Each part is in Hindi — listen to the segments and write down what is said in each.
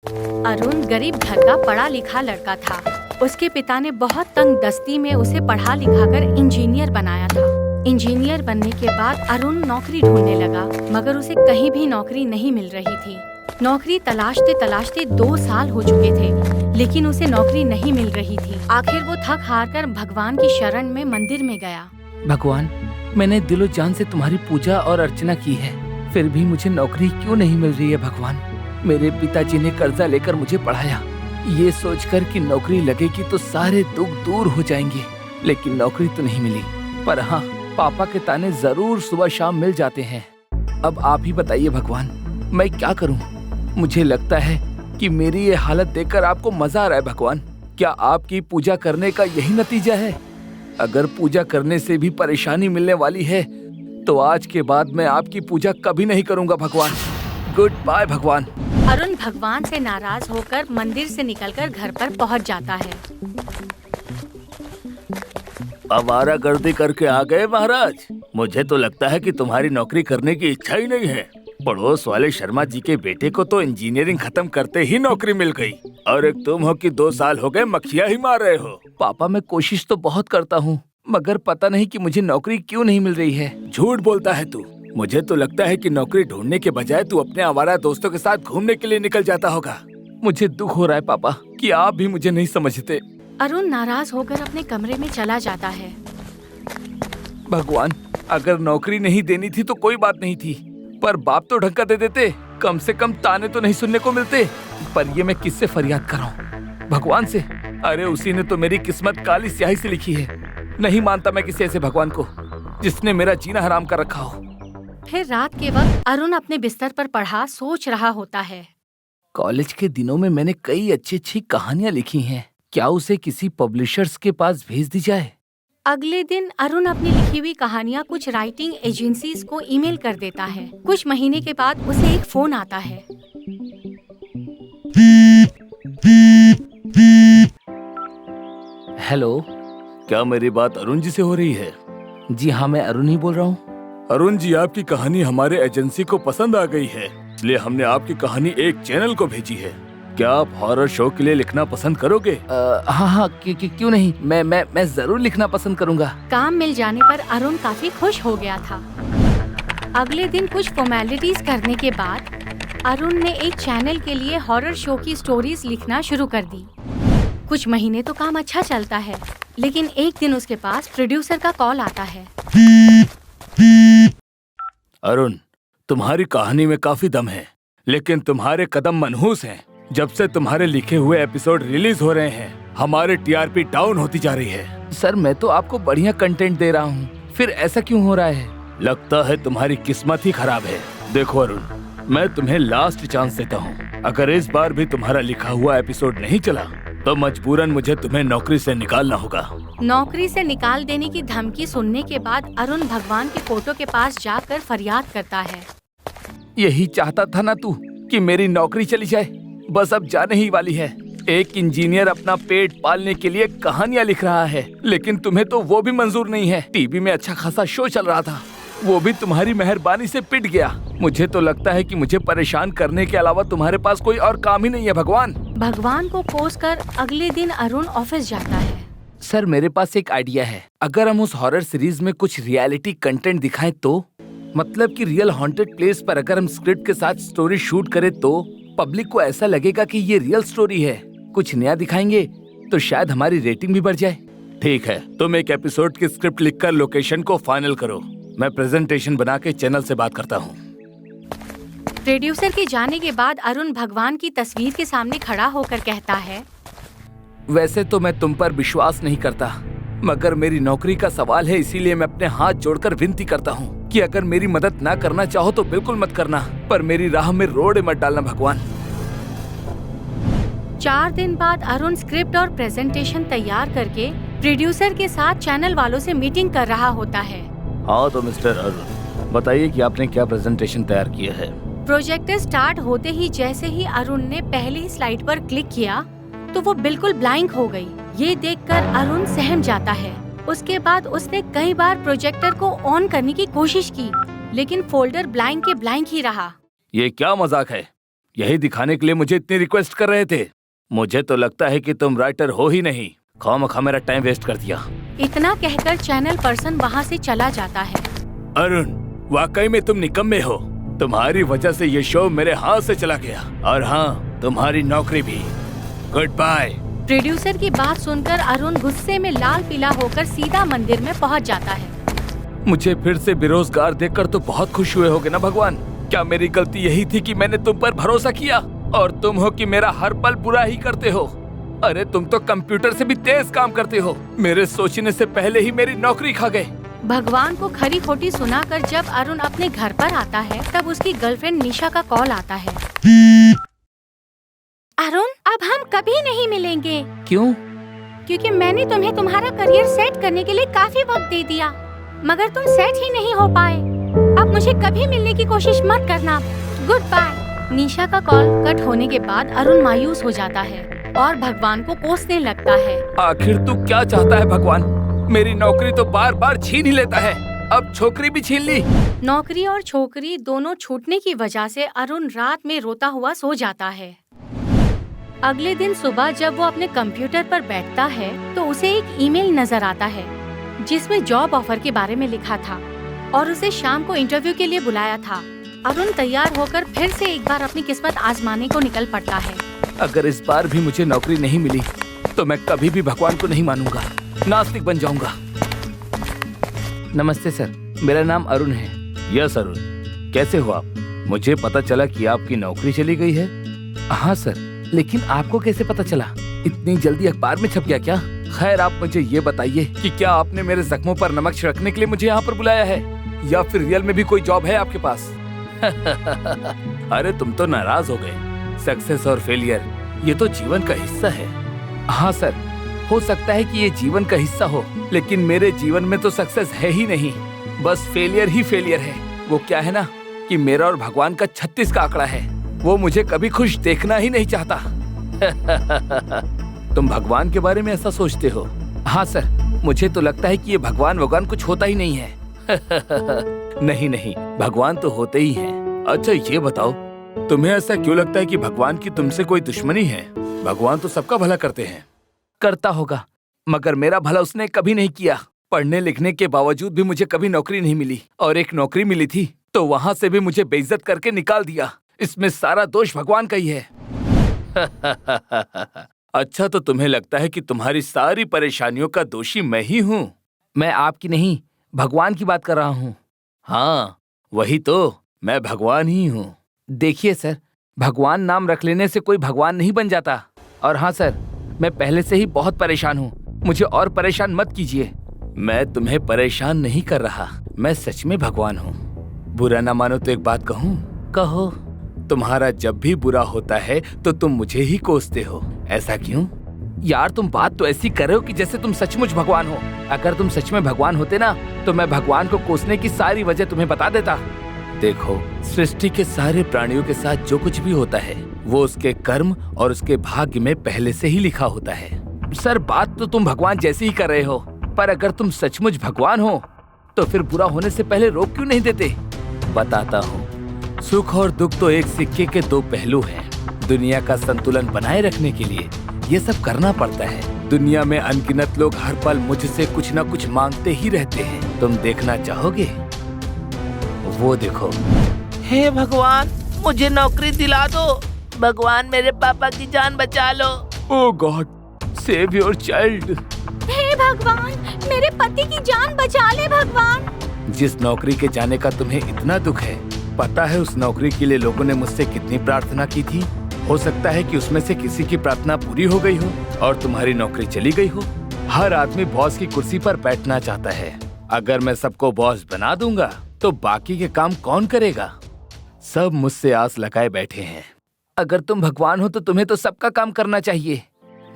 अरुण गरीब घर का पढ़ा लिखा लड़का था। उसके पिता ने बहुत तंग दस्ती में उसे पढ़ा लिखा कर इंजीनियर बनाया था। इंजीनियर बनने के बाद अरुण नौकरी ढूंढने लगा, मगर उसे कहीं भी नौकरी नहीं मिल रही थी। नौकरी तलाशते तलाशते 2 साल हो चुके थे, लेकिन उसे नौकरी नहीं मिल रही थी। आखिर वो थक हार कर भगवान की शरण में मंदिर में गया। भगवान, मैंने दिलो जान से तुम्हारी पूजा और अर्चना की है, फिर भी मुझे नौकरी क्यों नहीं मिल रही है भगवान। मेरे पिताजी ने कर्जा लेकर मुझे पढ़ाया, ये सोचकर कि नौकरी लगेगी तो सारे दुख दूर हो जाएंगे, लेकिन नौकरी तो नहीं मिली। पर हाँ, पापा के ताने जरूर सुबह शाम मिल जाते हैं। अब आप ही बताइए भगवान, मैं क्या करूं? मुझे लगता है कि मेरी ये हालत देखकर आपको मजा आ रहा है भगवान। क्या आपकी पूजा करने का यही नतीजा है? अगर पूजा करने से भी परेशानी मिलने वाली है तो आज के बाद मैं आपकी पूजा कभी नहीं करूंगा भगवान। गुड बाय भगवान। अरुण भगवान से नाराज होकर मंदिर से निकलकर घर पर पहुंच जाता है। आवारागर्दी करके आ गए महाराज। मुझे तो लगता है कि तुम्हारी नौकरी करने की इच्छा ही नहीं है। पड़ोस वाले शर्मा जी के बेटे को तो इंजीनियरिंग खत्म करते ही नौकरी मिल गई, और एक तुम हो कि 2 साल हो गए मक्खियाँ ही मार रहे हो। पापा, मैं कोशिश तो बहुत करता हूँ, मगर पता नहीं कि मुझे नौकरी क्यों नहीं मिल रही है। झूठ बोलता है तू। मुझे तो लगता है कि नौकरी ढूंढने के बजाय तू अपने आवारा दोस्तों के साथ घूमने के लिए निकल जाता होगा। मुझे दुख हो रहा है पापा कि आप भी मुझे नहीं समझते। अरुण नाराज होकर अपने कमरे में चला जाता है। भगवान, अगर नौकरी नहीं देनी थी तो कोई बात नहीं थी, पर बाप तो ढंका दे देते, कम से कम ताने तो नहीं सुनने को मिलते। पर ये मैं किससे फरियाद कराऊं? भगवान से? अरे उसी ने तो मेरी किस्मत काली स्याही से लिखी है। नहीं मानता मैं किसी ऐसे भगवान को जिसने मेरा जीना हराम कर रखा हो। फिर रात के वक्त अरुण अपने बिस्तर पर पड़ा सोच रहा होता है। कॉलेज के दिनों में मैंने कई अच्छी कहानियां लिखी हैं, क्या उसे किसी पब्लिशर्स के पास भेज दी जाए? अगले दिन अरुण अपनी लिखी हुई कहानियाँ कुछ राइटिंग एजेंसीज को ईमेल कर देता है। कुछ महीने के बाद उसे एक फोन आता है। हेलो, क्या मेरी बात अरुण जी से हो रही है? जी हाँ, मैं अरुण ही बोल रहा हूँ। अरुण जी, आपकी कहानी हमारे एजेंसी को पसंद आ गई है, इसलिए हमने आपकी कहानी एक चैनल को भेजी है। क्या आप हॉरर शो के लिए लिखना पसंद करोगे? हाँ, क्यों नहीं, मैं जरूर लिखना पसंद करूँगा। काम मिल जाने पर अरुण काफी खुश हो गया था। अगले दिन कुछ फॉर्मेलिटीज करने के बाद अरुण ने एक चैनल के लिए हॉरर शो की स्टोरीज लिखना शुरू कर दी। कुछ महीने तो काम अच्छा चलता है, लेकिन एक दिन उसके पास प्रोड्यूसर का कॉल आता है। अरुण, तुम्हारी कहानी में काफी दम है, लेकिन तुम्हारे कदम मनहूस हैं। जब से तुम्हारे लिखे हुए एपिसोड रिलीज हो रहे हैं, हमारे टीआरपी डाउन होती जा रही है। सर, मैं तो आपको बढ़िया कंटेंट दे रहा हूँ, फिर ऐसा क्यों हो रहा है? लगता है तुम्हारी किस्मत ही खराब है। देखो अरुण, मैं तुम्हें लास्ट चांस देता हूँ। अगर इस बार भी तुम्हारा लिखा हुआ एपिसोड नहीं चला तो मजबूरन मुझे तुम्हें नौकरी से निकालना होगा। नौकरी से निकाल देने की धमकी सुनने के बाद अरुण भगवान की फोटो के पास जाकर फरियाद करता है। यही चाहता था ना तू कि मेरी नौकरी चली जाए? बस अब जाने ही वाली है। एक इंजीनियर अपना पेट पालने के लिए कहानियां लिख रहा है, लेकिन तुम्हें तो वो भी मंजूर नहीं है। टीवी में अच्छा खासा शो चल रहा था, वो भी तुम्हारी मेहरबानी से पिट गया। मुझे तो लगता है कि मुझे परेशान करने के अलावा तुम्हारे पास कोई और काम ही नहीं है भगवान। भगवान को कोस कर अगले दिन अरुण ऑफिस जाता है। सर, मेरे पास एक आइडिया है। अगर हम उस हॉरर सीरीज में कुछ रियलिटी कंटेंट दिखाएं तो, मतलब कि रियल हॉन्टेड प्लेस पर अगर हम स्क्रिप्ट के साथ स्टोरी शूट करें तो पब्लिक को ऐसा लगेगा कि ये रियल स्टोरी है। कुछ नया दिखाएंगे तो शायद हमारी रेटिंग भी बढ़ जाए। ठीक है, तुम एक एपिसोड की स्क्रिप्ट लिखकर लोकेशन को फाइनल करो। मैं प्रेजेंटेशन बना के चैनल से बात करता हूँ। प्रोड्यूसर के जाने के बाद अरुण भगवान की तस्वीर के सामने खड़ा होकर कहता है, वैसे तो मैं तुम पर विश्वास नहीं करता, मगर मेरी नौकरी का सवाल है, इसीलिए मैं अपने हाथ जोड़कर विनती करता हूँ कि अगर मेरी मदद ना करना चाहो तो बिल्कुल मत करना, पर मेरी राह में रोड़े मत डालना भगवान। 4 दिन बाद अरुण स्क्रिप्ट और प्रेजेंटेशन तैयार करके प्रोड्यूसर के साथ चैनल वालों से मीटिंग कर रहा होता है। हाँ तो मिस्टर अरुण, बताइए कि आपने क्या प्रेजेंटेशन तैयार किया है। प्रोजेक्टर स्टार्ट होते ही जैसे ही अरुण ने पहली स्लाइड पर क्लिक किया तो वो बिल्कुल ब्लैंक हो गई। ये देखकर अरुण सहम जाता है। उसके बाद उसने कई बार प्रोजेक्टर को ऑन करने की कोशिश की, लेकिन फोल्डर ब्लैंक के ब्लैंक ही रहा। ये क्या मजाक है? यही दिखाने के लिए मुझे इतनी रिक्वेस्ट कर रहे थे। मुझे तो लगता है कि तुम राइटर हो ही नहीं। खामखा मेरा टाइम वेस्ट कर दिया। इतना कहकर चैनल पर्सन वहाँ से चला जाता है। अरुण, वाकई में तुम निकम्मे हो। तुम्हारी वजह से ये शो मेरे हाथ से चला गया, और हाँ, तुम्हारी नौकरी भी। Good bye. प्रोड्यूसर की बात सुनकर अरुण गुस्से में लाल पीला होकर सीधा मंदिर में पहुँच जाता है। मुझे फिर से बेरोजगार देखकर तो बहुत खुश हुए होगे ना भगवान। क्या मेरी गलती यही थी कि मैंने तुम पर भरोसा किया, और तुम हो कि मेरा हर पल बुरा ही करते हो। अरे तुम तो कंप्यूटर से भी तेज काम करते हो। मेरे सोचने से पहले ही मेरी नौकरी खा गए। भगवान को खरी खोटी सुनाकर जब अरुण अपने घर पर आता है तब उसकी गर्लफ्रेंड निशा का कॉल आता है। अरुण, अब हम कभी नहीं मिलेंगे। क्यों? क्योंकि मैंने तुम्हें तुम्हारा करियर सेट करने के लिए काफी वक्त दे दिया, मगर तुम सेट ही नहीं हो पाए। अब मुझे कभी मिलने की कोशिश मत करना। Good bye. निशा का कॉल कट होने के बाद अरुण मायूस हो जाता है और भगवान को कोसने लगता है। आखिर तू क्या चाहता है भगवान? मेरी नौकरी तो बार बार छीन ही लेता है, अब छोकरी भी छीन ली। नौकरी और छोकरी दोनों छूटने की वजह से अरुण रात में रोता हुआ सो जाता है। अगले दिन सुबह जब वो अपने कंप्यूटर पर बैठता है तो उसे एक ईमेल नजर आता है जिसमें जॉब ऑफर के बारे में लिखा था और उसे शाम को इंटरव्यू के लिए बुलाया था। अरुण तैयार होकर फिर से एक बार अपनी किस्मत आजमाने को निकल पड़ता है। अगर इस बार भी मुझे नौकरी नहीं मिली तो मैं कभी भी भगवान को नहीं मानूंगा, नास्तिक बन जाऊंगा। नमस्ते सर, मेरा नाम अरुण है। यस अरुण, कैसे हो आप? मुझे पता चला कि आपकी नौकरी चली गई है। हाँ सर, लेकिन आपको कैसे पता चला? इतनी जल्दी अखबार में छप गया क्या? खैर, आप मुझे ये बताइए कि क्या आपने मेरे जख्मों पर नमक छिड़कने के लिए मुझे यहाँ पर बुलाया है, या फिर रियल में भी कोई जॉब है आपके पास? अरे तुम तो नाराज हो गए। सक्सेस और फेलियर ये तो जीवन का हिस्सा है। हाँ सर, हो सकता है कि ये जीवन का हिस्सा हो, लेकिन मेरे जीवन में तो सक्सेस है ही नहीं, बस फेलियर ही फेलियर है। वो क्या है ना कि मेरा और भगवान का 36 का आंकड़ा है। वो मुझे कभी खुश देखना ही नहीं चाहता। तुम भगवान के बारे में ऐसा सोचते हो? हाँ सर, मुझे तो लगता है कि ये भगवान कुछ होता ही नहीं है। नहीं नहीं, भगवान तो होते ही हैं। अच्छा ये बताओ, तुम्हें ऐसा क्यों लगता है कि भगवान की तुमसे कोई दुश्मनी है? भगवान तो सबका भला करते हैं। करता होगा, मगर मेरा भला उसने कभी नहीं किया। पढ़ने लिखने के बावजूद भी मुझे कभी नौकरी नहीं मिली, और एक नौकरी मिली थी तो वहाँ से भी मुझे बेइज्जत करके निकाल दिया। इसमें सारा दोष भगवान का ही है। अच्छा, तो तुम्हें लगता है कि तुम्हारी सारी परेशानियों का दोषी मैं ही हूँ? मैं आपकी नहीं, भगवान की बात कर रहा हूँ। हाँ वही तो, मैं भगवान ही हूँ। देखिए सर, भगवान नाम रख लेने से कोई भगवान नहीं बन जाता। और हाँ सर, मैं पहले से ही बहुत परेशान हूँ, मुझे और परेशान मत कीजिए। मैं तुम्हें परेशान नहीं कर रहा, मैं सच में भगवान हूँ। बुरा ना मानो तो एक बात कहूँ? कहो। तुम्हारा जब भी बुरा होता है तो तुम मुझे ही कोसते हो, ऐसा क्यों? यार, तुम बात तो ऐसी कर रहे हो कि जैसे तुम सचमुच भगवान हो। अगर तुम सच में भगवान होते ना तो मैं भगवान को कोसने की सारी वजह तुम्हें बता देता। देखो, सृष्टि के सारे प्राणियों के साथ जो कुछ भी होता है वो उसके कर्म और उसके भाग्य में पहले से ही लिखा होता है। सर, बात तो तुम भगवान जैसी ही कर रहे हो, पर अगर तुम सचमुच भगवान हो तो फिर बुरा होने से पहले रोक क्यों नहीं देते? बताता हूँ। सुख और दुख तो एक सिक्के के दो पहलू हैं। दुनिया का संतुलन बनाए रखने के लिए ये सब करना पड़ता है। दुनिया में अनगिनत लोग हर पल मुझसे कुछ न कुछ मांगते ही रहते हैं। तुम देखना चाहोगे? वो देखो। हे भगवान, मुझे नौकरी दिला दो। भगवान, मेरे पापा की जान बचा लो। ओह गॉड, सेव योर चाइल्ड। हे भगवान, मेरे पति की जान बचा ले भगवान। जिस नौकरी के जाने का तुम्हें इतना दुख है, पता है उस नौकरी के लिए लोगों ने मुझसे कितनी प्रार्थना की थी? हो सकता है कि उसमें से किसी की प्रार्थना पूरी हो गई हो और तुम्हारी नौकरी चली गई हो। हर आदमी बॉस की कुर्सी पर बैठना चाहता है। अगर मैं सबको बॉस बना दूंगा तो बाकी के काम कौन करेगा? सब मुझसे आस लगाए बैठे हैं। अगर तुम भगवान हो तो तुम्हें तो सबका काम करना चाहिए।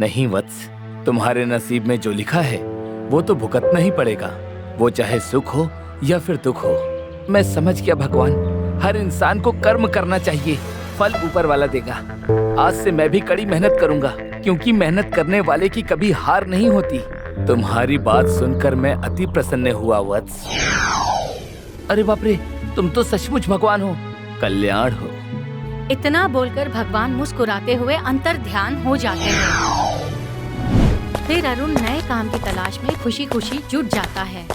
नहीं वत्स, तुम्हारे नसीब में जो लिखा है वो तो भुगतना ही पड़ेगा, वो चाहे सुख हो या फिर दुख हो। मैं समझ गया भगवान, हर इंसान को कर्म करना चाहिए, फल ऊपर वाला देगा। आज से मैं भी कड़ी मेहनत करूंगा, क्योंकि मेहनत करने वाले की कभी हार नहीं होती। तुम्हारी बात सुनकर मैं अति प्रसन्न हुआ वत्स। अरे बाप रे, तुम तो सचमुच भगवान हो। कल्याण हो। इतना बोलकर भगवान मुस्कुराते हुए अंतर ध्यान हो जाते हैं। फिर अरुण नए काम की तलाश में खुशी खुशी जुट जाता है।